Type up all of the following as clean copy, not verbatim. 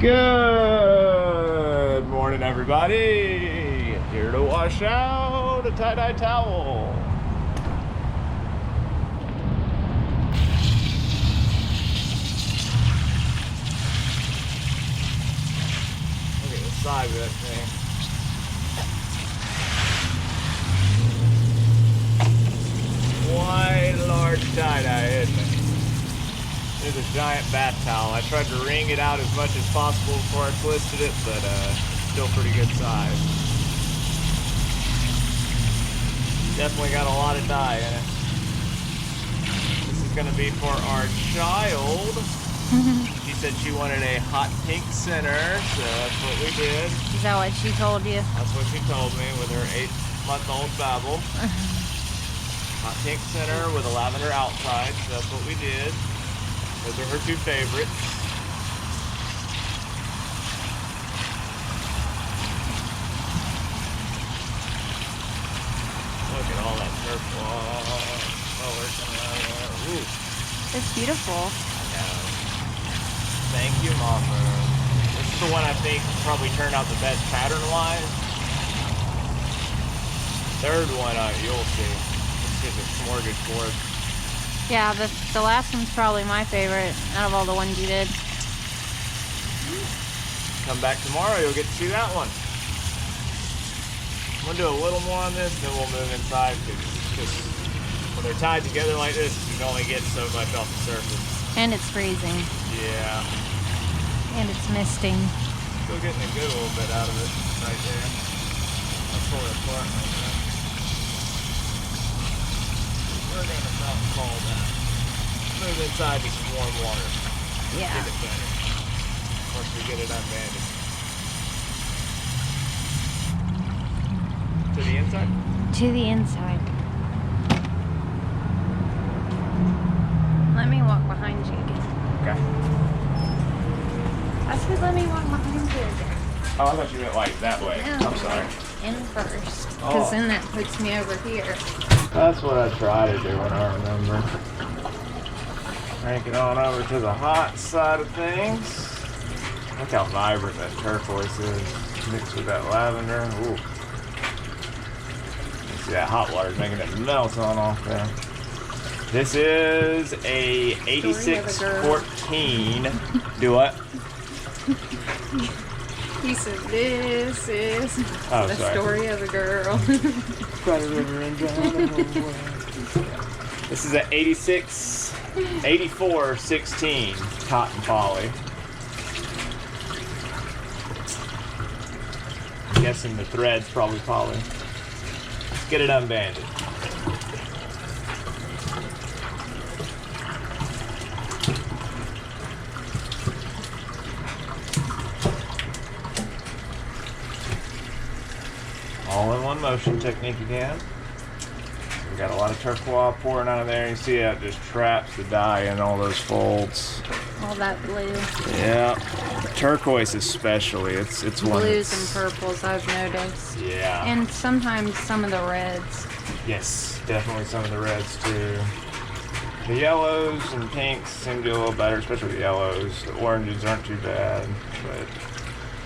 Good morning, everybody. Here to wash out a tie-dye towel. Look at the size of that thing. Quite a large tie-dye, isn't it? It's a giant bath towel. I tried to wring it out as much as possible before I twisted it, but still pretty good size. Definitely got a lot of dye in it. This is going to be for our child. She said she wanted a hot pink center, so that's what we did. Is that what she told you? That's what she told me with her 8-month-old Babel. Hot pink center with a lavender outside, so that's what we did. Those are her two favorites. Look at all that turquoise color coming out of there. Ooh. It's beautiful. I know. Thank you, Mama. This is the one I think probably turned out the best pattern-wise. Third one, you'll see. This is a smorgasbord. Yeah, the last one's probably my favorite out of all the ones you did. Come back tomorrow, you'll get to see that one. I'm gonna do a little more on this, then we'll move inside, because when they're tied together like this, you can only get so much off the surface. And it's freezing. Yeah. And it's misting. Still getting a good little bit out of it right there. I'll pull it apart like that. We're gonna about call that. Move inside to some warm water. Yeah. Get it better. Once we get it unbanded. To the inside? To the inside. Let me walk behind you again. Okay. I said let me walk behind you again. Oh, I thought you meant like that way. No. I'm sorry. In first. Because then that puts me over here. That's what I try to do when I remember. Crank it on over to the hot side of things. Look how vibrant that turquoise is mixed with that lavender. Ooh. You see that hot water is making it melt on off there. This is a 8614. Do what? He said this is the story of a girl. This is an 8416 cotton poly. I'm guessing the thread's probably poly. Let's get it unbanded. All in one motion technique again. We got a lot of turquoise pouring out of there. You see how it just traps the dye in all those folds. All that blue. Yeah, turquoise especially. It's one. Blues and purples, I've noticed. Yeah. And sometimes some of the reds. Yes, definitely some of the reds too. The yellows and pinks seem to do a little better, especially the yellows. The oranges aren't too bad, but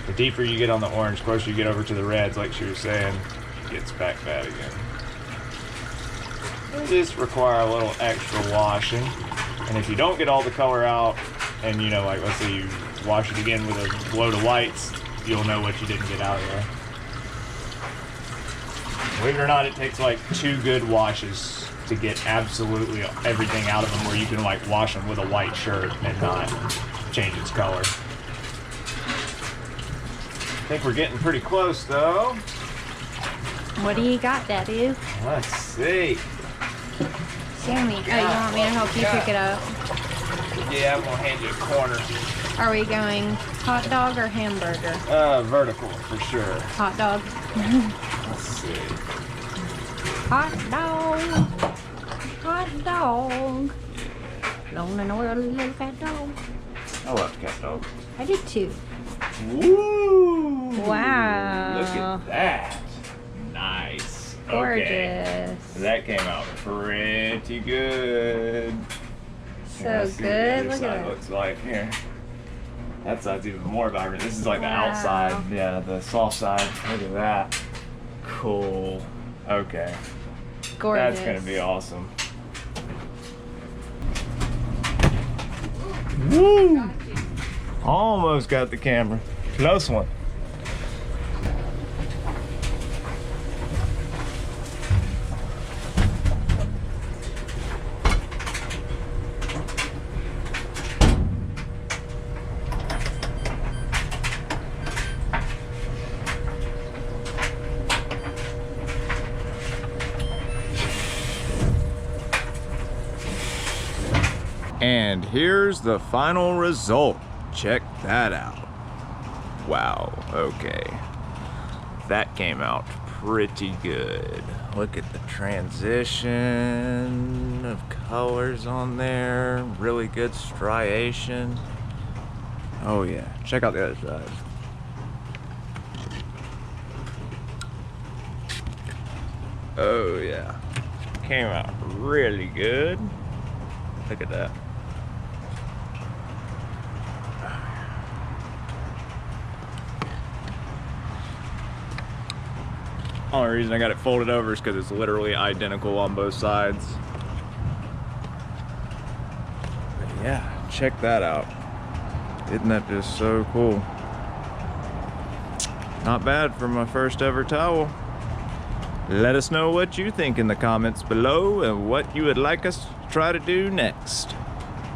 the deeper you get on the orange, closer you get over to the reds, like she was saying, it gets back bad again. They just require a little extra washing. And if you don't get all the color out, and you know, like let's say you wash it again with a load of whites, you'll know what you didn't get out of there. Believe it or not, it takes like 2 good washes to get absolutely everything out of them, where you can like wash them with a white shirt and not change its color. I think we're getting pretty close though. What do you got, Daddy? Let's see. Show me. Oh, you want me to help you pick it up? Yeah, I'm gonna hand you a corner. Are we going hot dog or hamburger? Vertical for sure. Hot dog. Let's see. Hot dog. Hot dog. Lonely little cat dog. I love cat dog. I did too. Woo! Wow. Look at that. Nice. Gorgeous. Okay. That came out pretty good. So good. Look Look at at it. looks like here. That side's even more vibrant. This is like the Wow. outside, yeah, the soft side. Look at that. Cool. Okay. Gorgeous. That's gonna be awesome. Woo! Almost got the camera. Close one. And here's the final result. Check that out. Wow, okay. That came out pretty good. Look at the transition of colors on there. Really good striation. Oh yeah, check out the other side. Oh yeah, came out really good. Look at that. Only reason I got it folded over is because it's literally identical on both sides. But yeah, check that out. Isn't that just so cool? Not bad for my first ever towel. Let us know what you think in the comments below and what you would like us to try to do next.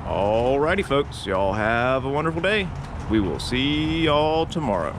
Alrighty folks, y'all have a wonderful day. We will see y'all tomorrow.